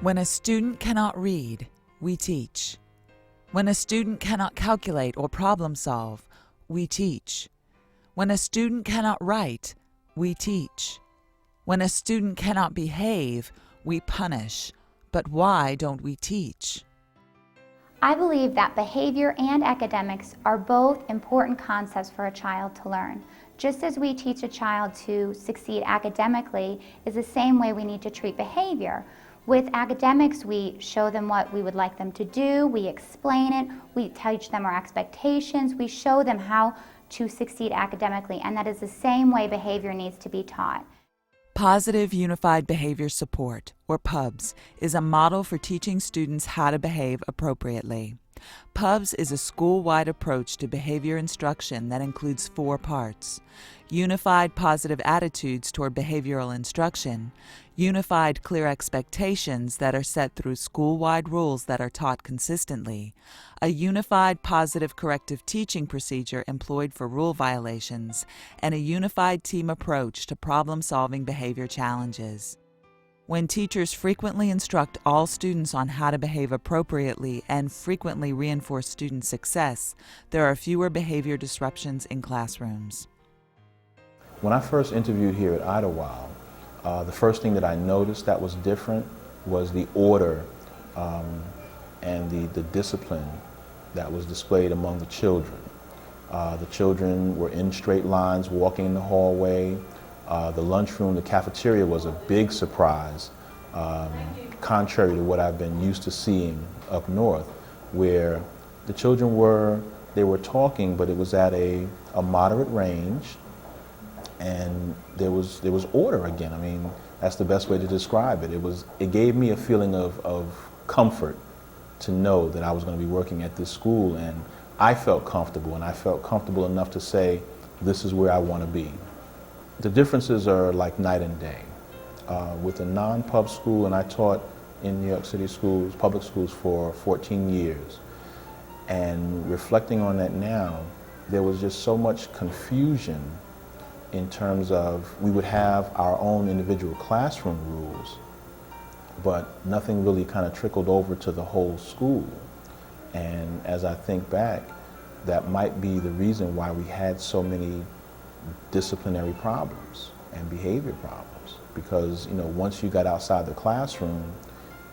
When a student cannot read, we teach. When a student cannot calculate or problem solve, we teach. When a student cannot write, we teach. When a student cannot behave, we punish. But why don't we teach? I believe that behavior and academics are both important concepts for a child to learn. Just as we teach a child to succeed academically is the same way we need to treat behavior. With academics, we show them what we would like them to do, we explain it, we teach them our expectations, we show them how to succeed academically, and that is the same way behavior needs to be taught. Positive Unified Behavior Support, or PUBS, is a model for teaching students how to behave appropriately. PUBS is a school-wide approach to behavior instruction that includes 4 parts: unified positive attitudes toward behavioral instruction, unified clear expectations that are set through school-wide rules that are taught consistently, a unified positive corrective teaching procedure employed for rule violations, and a unified team approach to problem-solving behavior challenges. When teachers frequently instruct all students on how to behave appropriately and frequently reinforce student success, there are fewer behavior disruptions in classrooms. When I first interviewed here at Idyllwild, the first thing that I noticed that was different was the order and the discipline that was displayed among the children. The children were in straight lines, walking in the hallway. The lunchroom, the cafeteria was a big surprise, contrary to what I've been used to seeing up north, where the children were talking, but it was at a moderate range, and there was order again. I mean, that's the best way to describe it. It gave me a feeling of comfort to know that I was going to be working at this school, and I felt comfortable, and I felt comfortable enough to say, this is where I want to be. The differences are like night and day. With a non-pub school, and I taught in New York City schools, public schools, for 14 years. And reflecting on that now, there was just so much confusion in terms of we would have our own individual classroom rules, but nothing really kind of trickled over to the whole school. And as I think back, that might be the reason why we had so many disciplinary problems and behavior problems, because once you got outside the classroom,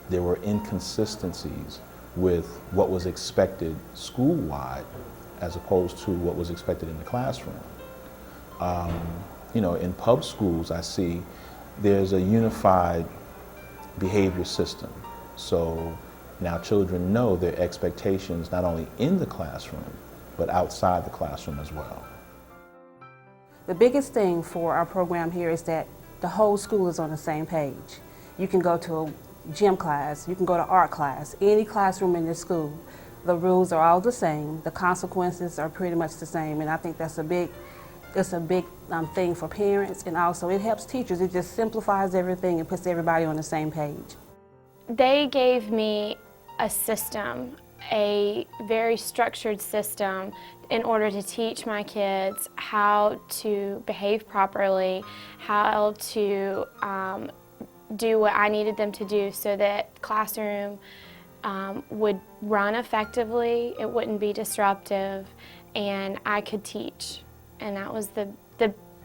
there were inconsistencies with what was expected school-wide as opposed to what was expected in the classroom. In pub schools, I see there's a unified behavior system. So now children know their expectations not only in the classroom, but outside the classroom as well. The biggest thing for our program here is that the whole school is on the same page. You can go to a gym class, you can go to art class, any classroom in this school. The rules are all the same, the consequences are pretty much the same, and I think that's a big thing for parents, and also it helps teachers. It just simplifies everything and puts everybody on the same page. They gave me a system, a very structured system in order to teach my kids how to behave properly, how to do what I needed them to do so that the classroom would run effectively, it wouldn't be disruptive, and I could teach. And that was the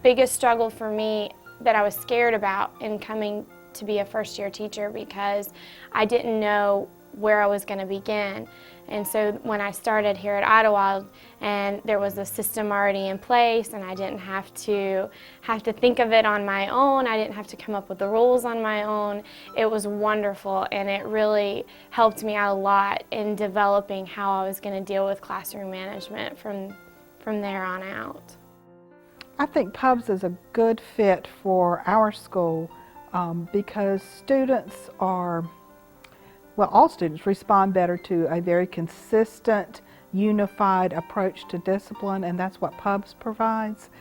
biggest struggle for me that I was scared about in coming to be a first-year teacher, because I didn't know where I was going to begin. And so when I started here at Idyllwild, and there was a system already in place, and I didn't have to think of it on my own, I didn't have to come up with the rules on my own, it was wonderful, and it really helped me out a lot in developing how I was going to deal with classroom management from there on out. I think PUBS is a good fit for our school because students all students respond better to a very consistent, unified approach to discipline, and that's what PUBS provides.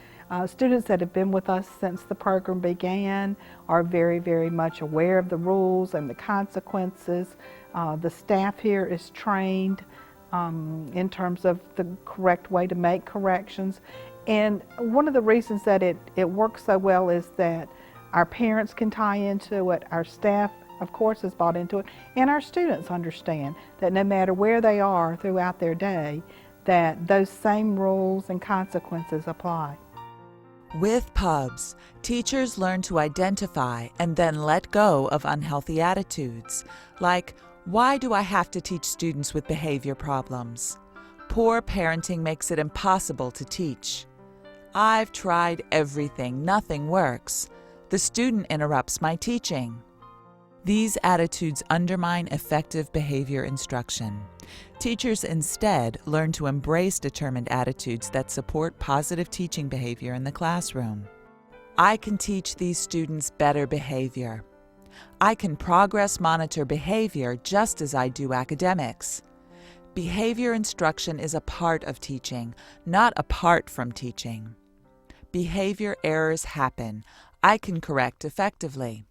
Students that have been with us since the program began are very, very much aware of the rules and the consequences. The staff here is trained in terms of the correct way to make corrections. And one of the reasons that it works so well is that our parents can tie into it, our staff of course, is bought into it, and our students understand that no matter where they are throughout their day, that those same rules and consequences apply. With pubs, teachers learn to identify and then let go of unhealthy attitudes, like, why do I have to teach students with behavior problems? Poor parenting makes it impossible to teach. I've tried everything, nothing works. The student interrupts my teaching. These attitudes undermine effective behavior instruction. Teachers instead learn to embrace determined attitudes that support positive teaching behavior in the classroom. I can teach these students better behavior. I can progress monitor behavior just as I do academics. Behavior instruction is a part of teaching, not apart from teaching. Behavior errors happen. I can correct effectively.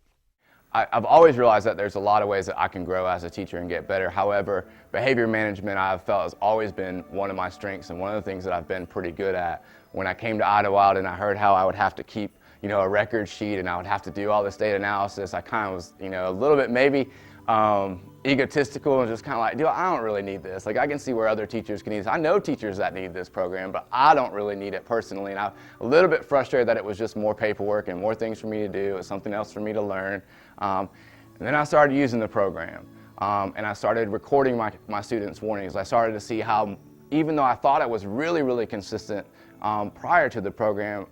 I've always realized that there's a lot of ways that I can grow as a teacher and get better. However, behavior management I've felt has always been one of my strengths and one of the things that I've been pretty good at. When I came to Idyllwild and I heard how I would have to keep, a record sheet and I would have to do all this data analysis, I kind of was, a little bit maybe egotistical and just kind of like, dude, I don't really need this. Like, I can see where other teachers can need this. I know teachers that need this program, but I don't really need it personally. And I'm a little bit frustrated that it was just more paperwork and more things for me to do. It was something else for me to learn. And then I started using the program. And I started recording my students' warnings. I started to see how, even though I thought I was really, really consistent prior to the program,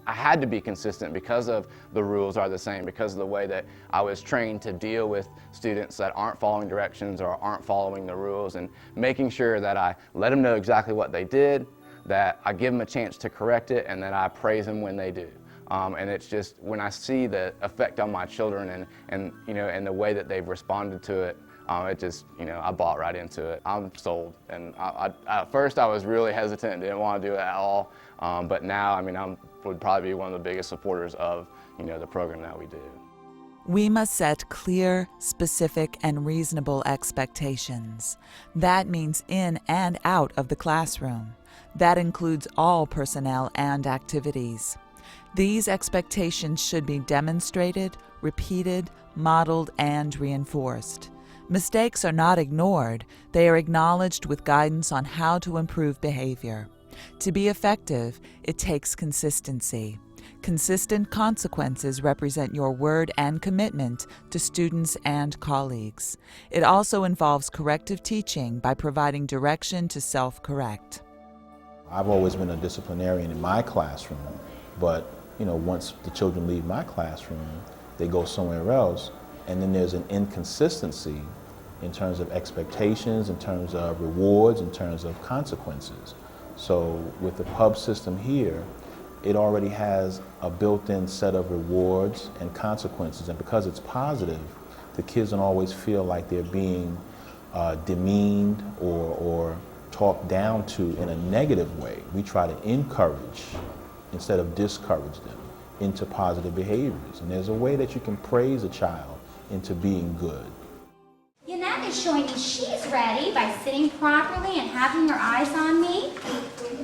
I had to be consistent because of the rules are the same, because of the way that I was trained to deal with students that aren't following directions or aren't following the rules, and making sure that I let them know exactly what they did, that I give them a chance to correct it, and that I praise them when they do. And it's just, when I see the effect on my children and the way that they've responded to it, it just, I bought right into it. I'm sold. And at first I was really hesitant and didn't want to do it at all. But now, I would probably be one of the biggest supporters of, the program that we do. We must set clear, specific, and reasonable expectations. That means in and out of the classroom. That includes all personnel and activities. These expectations should be demonstrated, repeated, modeled, and reinforced. Mistakes are not ignored. They are acknowledged with guidance on how to improve behavior. To be effective, it takes consistency. Consistent consequences represent your word and commitment to students and colleagues. It also involves corrective teaching by providing direction to self-correct. I've always been a disciplinarian in my classroom, but once the children leave my classroom, they go somewhere else, and then there's an inconsistency in terms of expectations, in terms of rewards, in terms of consequences. So with the pub system here, it already has a built-in set of rewards and consequences, and because it's positive, the kids don't always feel like they're being demeaned or talked down to in a negative way. We try to encourage instead of discourage them into positive behaviors. And there's a way that you can praise a child into being good. Yannette is showing me she's ready by sitting properly and having her eyes on me.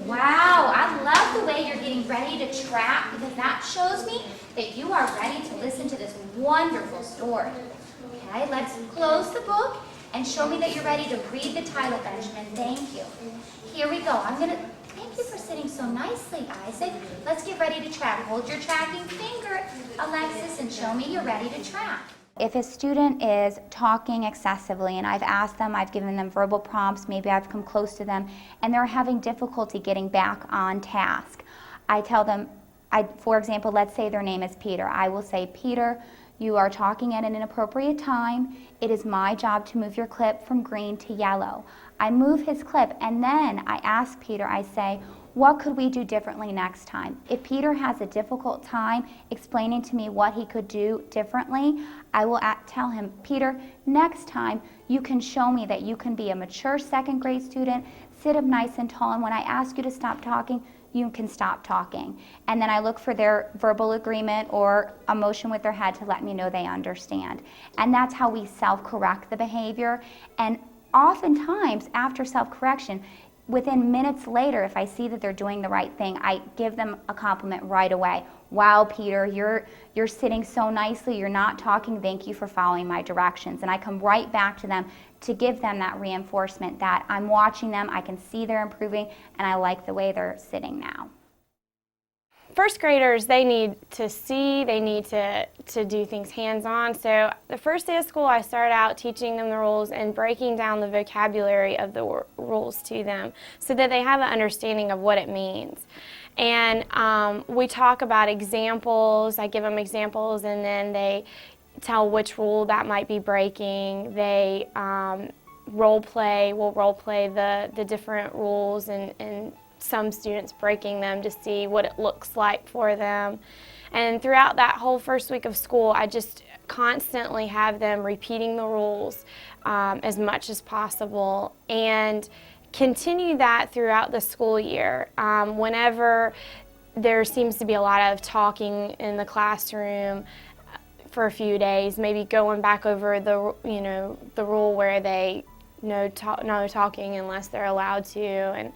Wow, I love the way you're getting ready to track, because that shows me that you are ready to listen to this wonderful story. Okay, let's close the book and show me that you're ready to read the title, Benjamin. Thank you. Here we go. Thank you for sitting so nicely, Isaac. Let's get ready to track. Hold your tracking finger, Alexis, and show me you're ready to track. If a student is talking excessively, and I've asked them, I've given them verbal prompts, maybe I've come close to them, and they're having difficulty getting back on task, I tell them, for example, let's say their name is Peter. I will say, Peter, you are talking at an inappropriate time. It is my job to move your clip from green to yellow. I move his clip, and then I ask Peter, I say, what could we do differently next time? If Peter has a difficult time explaining to me what he could do differently, I will tell him, Peter, next time you can show me that you can be a mature second grade student, sit up nice and tall, and when I ask you to stop talking, you can stop talking. And then I look for their verbal agreement or a motion with their head to let me know they understand. And that's how we self-correct the behavior. And oftentimes, after self-correction, within minutes later, if I see that they're doing the right thing, I give them a compliment right away. Wow, Peter, you're sitting so nicely, you're not talking, thank you for following my directions. And I come right back to them to give them that reinforcement that I'm watching them, I can see they're improving, and I like the way they're sitting now. First graders, they need to see, they need to do things hands-on. So the first day of school, I started out teaching them the rules and breaking down the vocabulary of the rules to them so that they have an understanding of what it means. And we talk about examples. I give them examples, and then they tell which rule that might be breaking. They role play, we'll role play the different rules, and some students breaking them to see what it looks like for them. And throughout that whole first week of school, I just constantly have them repeating the rules as much as possible, and continue that throughout the school year. Whenever there seems to be a lot of talking in the classroom for a few days, maybe going back over the rule where they no talking unless they're allowed to, and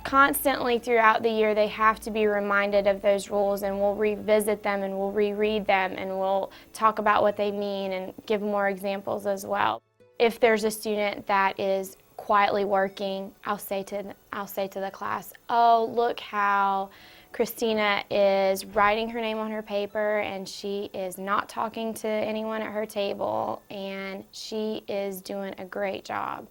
constantly throughout the year they have to be reminded of those rules, and we'll revisit them and we'll reread them and we'll talk about what they mean and give more examples as well. If there's a student that is quietly working, I'll say to the class, oh, look how Christina is writing her name on her paper, and she is not talking to anyone at her table, and she is doing a great job.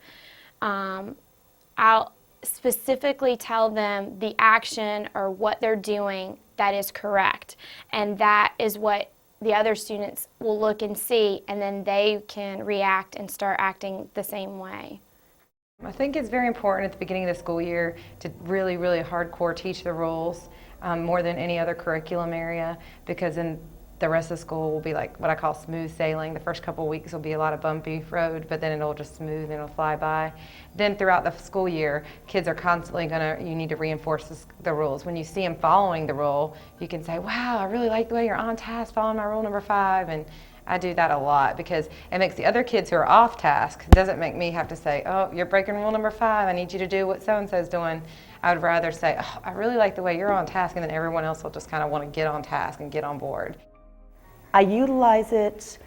I'll specifically tell them the action or what they're doing that is correct, and that is what the other students will look and see, and then they can react and start acting the same way. I think it's very important at the beginning of the school year to really, really hardcore teach the rules more than any other curriculum area, because then the rest of the school will be like what I call smooth sailing. The first couple of weeks will be a lot of bumpy road, but then it'll just smooth and it'll fly by. Then throughout the school year, kids are constantly you need to reinforce the rules. When you see them following the rule, you can say, wow, I really like the way you're on task following my rule number 5. And I do that a lot because it makes the other kids who are off task, it doesn't make me have to say, oh, you're breaking rule number 5, I need you to do what so-and-so's doing. I would rather say, oh, I really like the way you're on task, and then everyone else will just kind of want to get on task and get on board. I utilize it,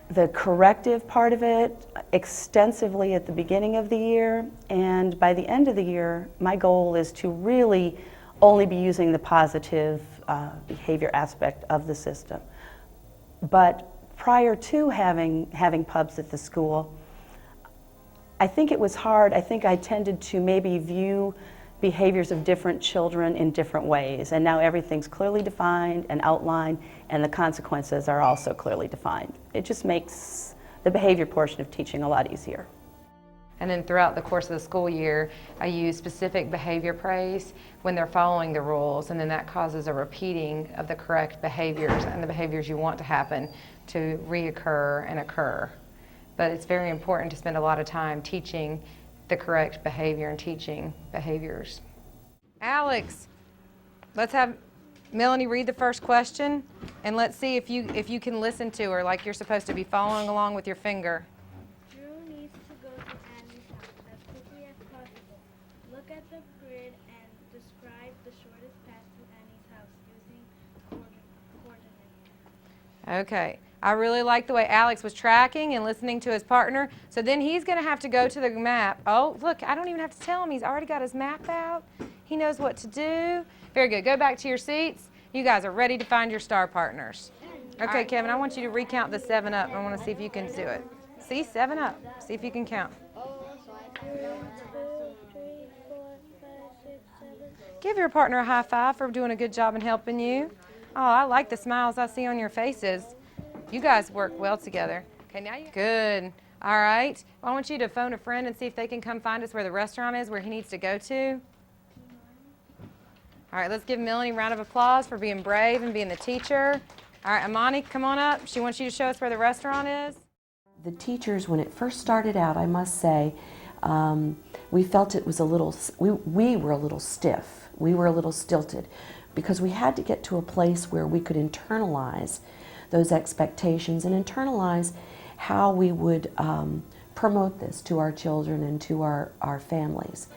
the corrective part of it, extensively at the beginning of the year, and by the end of the year, my goal is to really only be using the positive behavior aspect of the system. But prior to having pubs at the school, I think it was hard. I think I tended to maybe view behaviors of different children in different ways, and now everything's clearly defined and outlined, and the consequences are also clearly defined. It just makes the behavior portion of teaching a lot easier. And then throughout the course of the school year, I use specific behavior praise when they're following the rules, and then that causes a repeating of the correct behaviors and the behaviors you want to happen to reoccur and occur. But it's very important to spend a lot of time teaching the correct behavior and teaching behaviors. Alex, let's have Melanie read the first question, and let's see if you can listen to her like you're supposed to be following along with your finger. Drew needs to go to Annie's house as quickly as possible. Look at the grid and describe the shortest path to Annie's house using coordinates. Okay. I really like the way Alex was tracking and listening to his partner. So then he's going to have to go to the map. Oh, look, I don't even have to tell him. He's already got his map out. He knows what to do. Very good. Go back to your seats. You guys are ready to find your star partners. Okay, Kevin, I want you to recount the 7 Up. I want to see if you can do it. See, 7 Up. See if you can count. 1, 2, 3, 4, 5, 6, 7. Give your partner a high five for doing a good job and helping you. Oh, I like the smiles I see on your faces. You guys work well together. Okay, now you good. All right. Well, I want you to phone a friend and see if they can come find us where the restaurant is, where he needs to go to. All right, let's give Melanie a round of applause for being brave and being the teacher. All right, Amani, come on up. She wants you to show us where the restaurant is. The teachers, when it first started out, I must say, we felt it was a little, we were a little stiff. We were a little stilted because we had to get to a place where we could internalize those expectations and internalize how we would promote this to our children and to our families.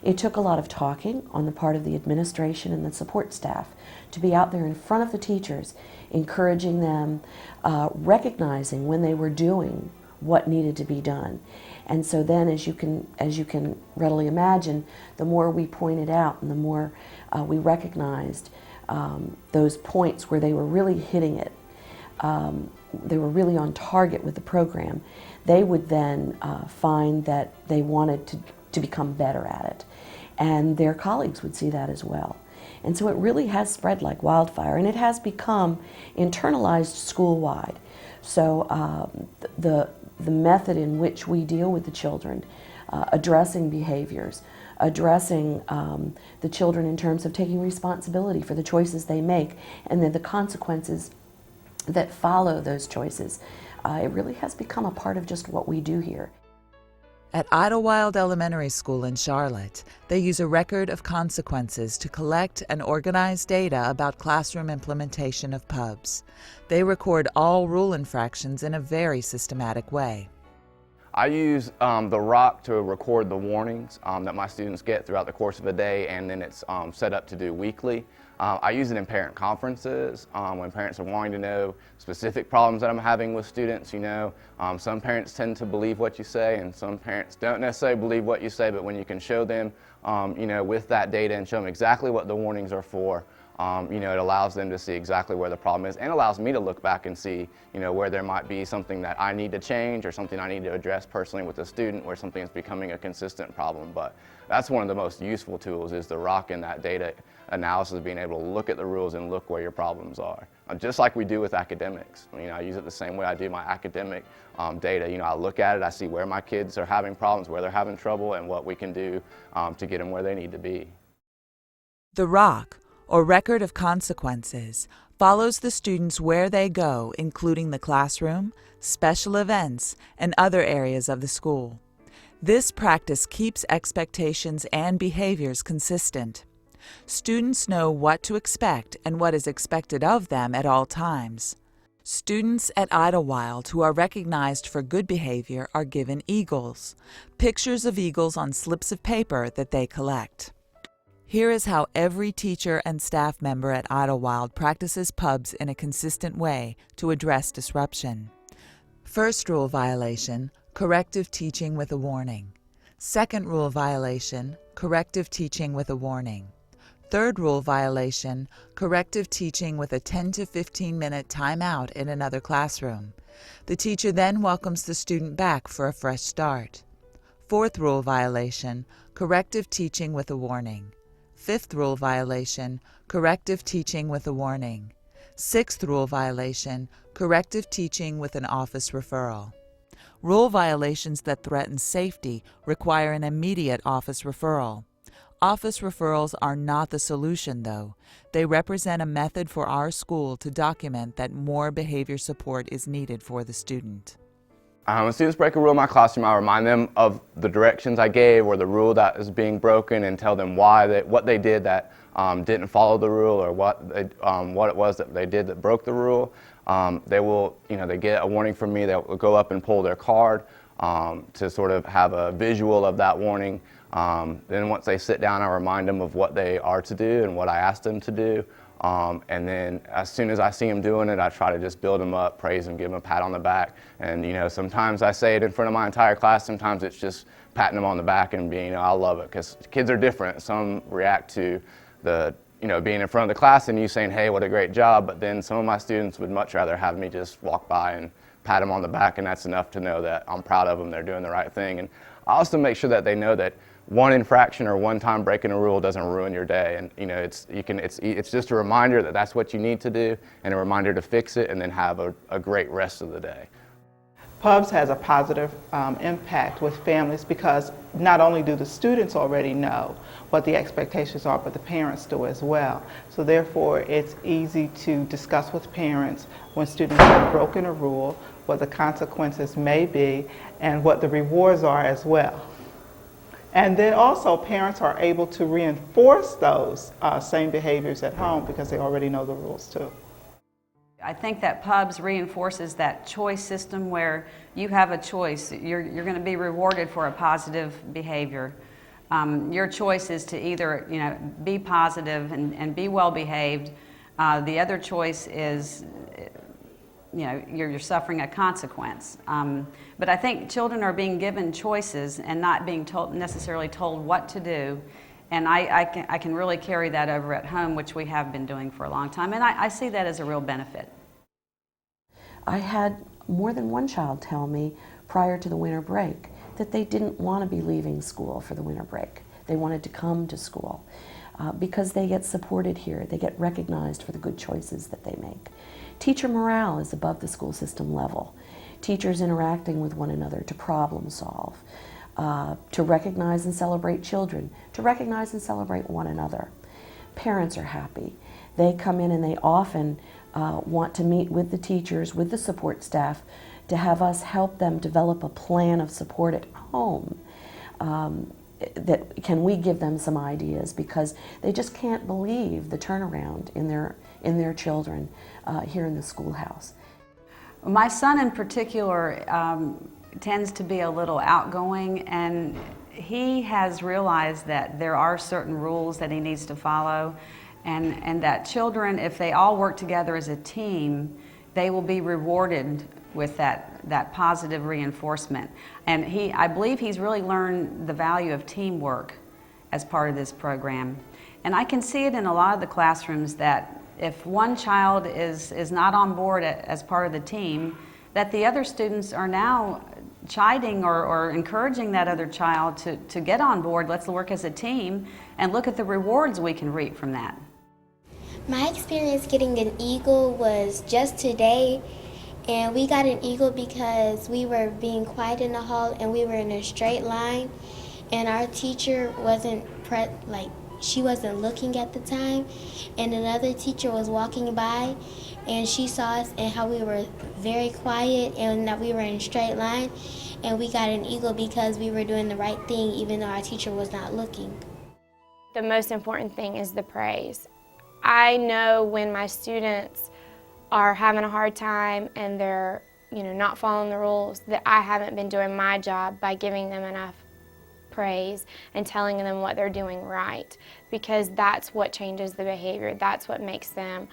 It took a lot of talking on the part of the administration and the support staff to be out there in front of the teachers, encouraging them, recognizing when they were doing what needed to be done. And so then, as you can readily imagine, the more we pointed out and the more we recognized those points where they were really hitting it, they were really on target with the program, they would then find that they wanted to become better at it. And their colleagues would see that as well. And so it really has spread like wildfire, and it has become internalized school-wide. So the method in which we deal with the children, addressing behaviors, addressing the children in terms of taking responsibility for the choices they make, and then the consequences that follow those choices, it really has become a part of just what we do here. At Idyllwild Elementary School in Charlotte, they use a record of consequences to collect and organize data about classroom implementation of PUBs. They record all rule infractions in a very systematic way. I use the rock to record the warnings that my students get throughout the course of a day, and then it's set up to do weekly. I use it in parent conferences when parents are wanting to know specific problems that I'm having with students. You know, some parents tend to believe what you say, and some parents don't necessarily believe what you say, but when you can show them, you know, with that data and show them exactly what the warnings are for, you know, it allows them to see exactly where the problem is, and allows me to look back and see, you know, where there might be something that I need to change or something I need to address personally with the student, where something is becoming a consistent problem. But that's one of the most useful tools, is the rock in that data analysis, being able to look at the rules and look where your problems are. Just like we do with academics. You know, I use it the same way I do my academic data. You know, I look at it, I see where my kids are having problems, where they're having trouble, and what we can do to get them where they need to be. The rock, or record of consequences, follows the students where they go, including the classroom, special events, and other areas of the school. This practice keeps expectations and behaviors consistent. Students know what to expect and what is expected of them at all times. Students at Idyllwild who are recognized for good behavior are given eagles, pictures of eagles on slips of paper that they collect. Here is how every teacher and staff member at Idyllwild practices PUBs in a consistent way to address disruption. First rule violation, corrective teaching with a warning. Second rule violation, corrective teaching with a warning. Third rule violation, corrective teaching with a 10 to 15 minute timeout in another classroom. The teacher then welcomes the student back for a fresh start. Fourth rule violation, corrective teaching with a warning. Fifth rule violation, corrective teaching with a warning. Sixth rule violation, corrective teaching with an office referral. Rule violations that threaten safety require an immediate office referral. Office referrals are not the solution, though. They represent a method for our school to document that more behavior support is needed for the student. When students break a rule in my classroom, I remind them of the directions I gave or the rule that is being broken, and tell them what they did that didn't follow the rule, or what it was that they did that broke the rule. They will, you know, they get a warning from me. They'll go up and pull their card to sort of have a visual of that warning. Then once they sit down, I remind them of what they are to do and what I asked them to do. And then as soon as I see them doing it, I try to just build them up, praise them, give them a pat on the back. And, you know, sometimes I say it in front of my entire class. Sometimes it's just patting them on the back and being, you know, I love it, because kids are different. Some react to the, you know, being in front of the class and you saying, hey, what a great job. But then some of my students would much rather have me just walk by and pat them on the back, and that's enough to know that I'm proud of them, they're doing the right thing. And I also make sure that they know that one infraction or one time breaking a rule doesn't ruin your day, and you know, it's just a reminder that that's what you need to do, and a reminder to fix it, and then have a great rest of the day. PUBs has a positive impact with families, because not only do the students already know what the expectations are, but the parents do as well. So therefore, it's easy to discuss with parents when students have broken a rule, what the consequences may be, and what the rewards are as well. And then also parents are able to reinforce those same behaviors at home, because they already know the rules too. I think that PUBS reinforces that choice system where you have a choice. You're going to be rewarded for a positive behavior. Your choice is to either be positive and be well behaved. The other choice is you're suffering a consequence. But I think children are being given choices and not being necessarily told what to do. And I can really carry that over at home, which we have been doing for a long time. And I see that as a real benefit. I had more than one child tell me prior to the winter break that they didn't want to be leaving school for the winter break. They wanted to come to school because they get supported here. They get recognized for the good choices that they make. Teacher morale is above the school system level. Teachers interacting with one another to problem solve, to recognize and celebrate children, to recognize and celebrate one another. Parents are happy. They come in and they often want to meet with the teachers, with the support staff, to have us help them develop a plan of support at home. That can we give them some ideas, because they just can't believe the turnaround in their children here in the schoolhouse. My son in particular tends to be a little outgoing, and he has realized that there are certain rules that he needs to follow, and that children, if they all work together as a team, they will be rewarded with that positive reinforcement. And I believe he's really learned the value of teamwork as part of this program. And I can see it in a lot of the classrooms that if one child is not on board as part of the team, that the other students are now chiding or encouraging that other child to get on board. Let's work as a team and look at the rewards we can reap from that. My experience getting an Eagle was just today, and we got an Eagle because we were being quiet in the hall and we were in a straight line, and our teacher she wasn't looking at the time, and another teacher was walking by and she saw us and how we were very quiet and that we were in a straight line, and we got an Eagle because we were doing the right thing even though our teacher was not looking. The most important thing is the praise. I know when my students are having a hard time and they're not following the rules, that I haven't been doing my job by giving them enough praise and telling them what they're doing right, because that's what changes the behavior. That's what makes them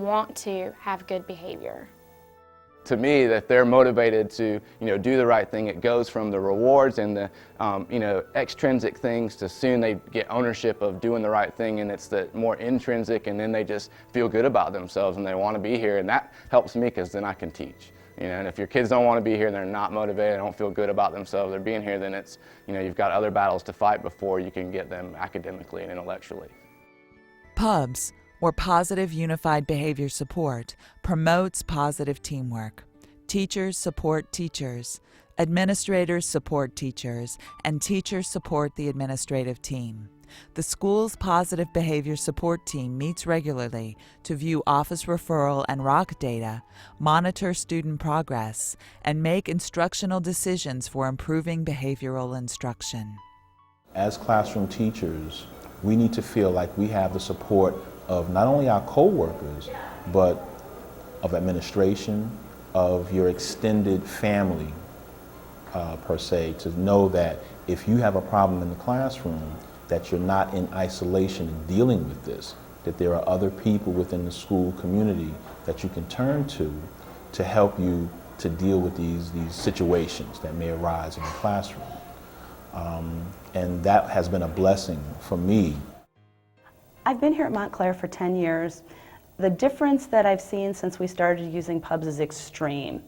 want to have good behavior. To me, that they're motivated to do the right thing. It goes from the rewards and the extrinsic things to soon they get ownership of doing the right thing, and it's the more intrinsic, and then they just feel good about themselves and they want to be here, and that helps me because then I can teach. And if your kids don't want to be here, they're not motivated, don't feel good about themselves, they're being here, then it's you've got other battles to fight before you can get them academically and intellectually. PUBS, or Positive Unified Behavior Support, promotes positive teamwork. Teachers support teachers, administrators support teachers, and teachers support the administrative team. The school's Positive Behavior Support Team meets regularly to view office referral and ROC data, monitor student progress, and make instructional decisions for improving behavioral instruction. As classroom teachers, we need to feel like we have the support of not only our co-workers, but of administration, of your extended family, per se, to know that if you have a problem in the classroom, that you're not in isolation in dealing with this, that there are other people within the school community that you can turn to help you to deal with these situations that may arise in the classroom. And that has been a blessing for me. I've been here at Montclair for 10 years. The difference that I've seen since we started using PUBS is extreme.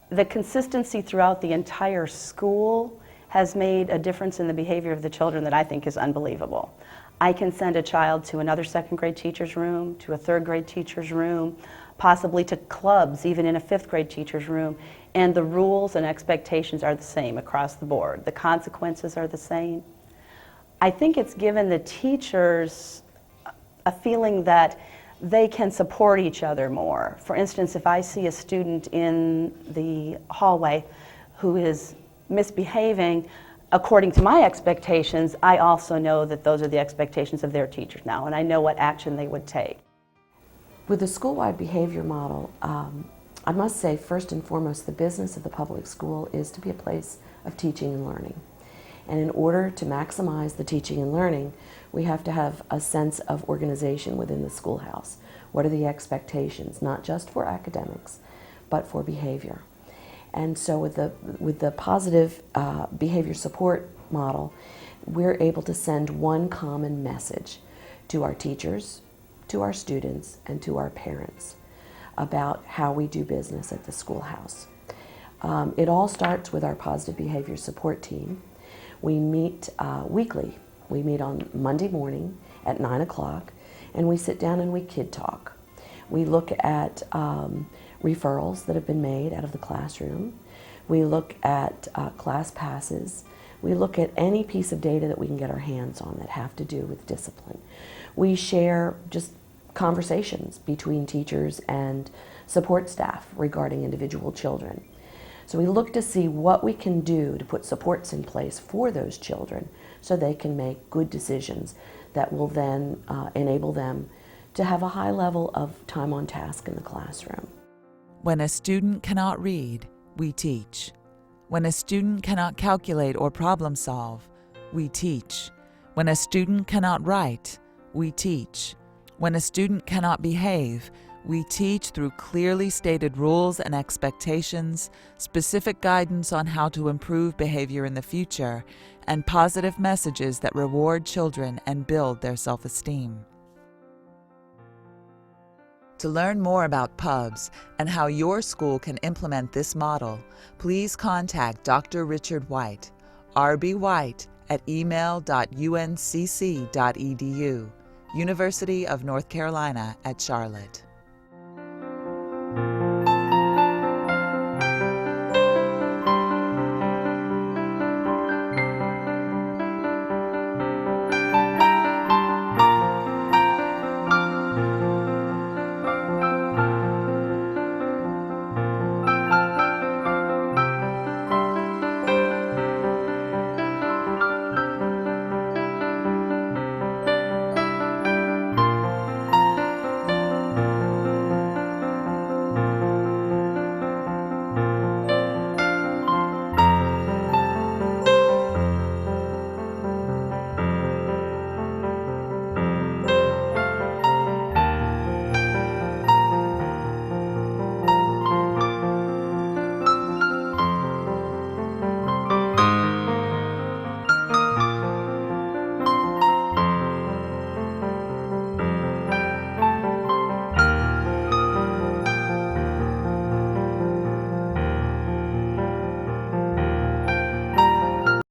The consistency throughout the entire school has made a difference in the behavior of the children that I think is unbelievable. I can send a child to another second grade teacher's room, to a third grade teacher's room, possibly to clubs, even in a fifth grade teacher's room, and the rules and expectations are the same across the board. The consequences are the same. I think it's given the teachers a feeling that they can support each other more. For instance, if I see a student in the hallway who is misbehaving according to my expectations, I also know that those are the expectations of their teachers now, and I know what action they would take. With the school-wide behavior model, I must say, first and foremost, the business of the public school is to be a place of teaching and learning. And in order to maximize the teaching and learning, we have to have a sense of organization within the schoolhouse. What are the expectations, not just for academics, but for behavior? And so with the positive behavior support model, we're able to send one common message to our teachers, to our students, and to our parents about how we do business at the schoolhouse. It all starts with our positive behavior support team. We meet weekly. We meet on Monday morning at 9 o'clock, and we sit down and we kid talk. We look at referrals that have been made out of the classroom. We look at class passes. We look at any piece of data that we can get our hands on that have to do with discipline. We share just conversations between teachers and support staff regarding individual children. So we look to see what we can do to put supports in place for those children so they can make good decisions that will then enable them to have a high level of time on task in the classroom. When a student cannot read, we teach. When a student cannot calculate or problem solve, we teach. When a student cannot write, we teach. When a student cannot behave, we teach through clearly stated rules and expectations, specific guidance on how to improve behavior in the future, and positive messages that reward children and build their self-esteem. To learn more about pubs and how your school can implement this model, please contact Dr. Richard White, rbwhite@email.uncc.edu, University of North Carolina at Charlotte.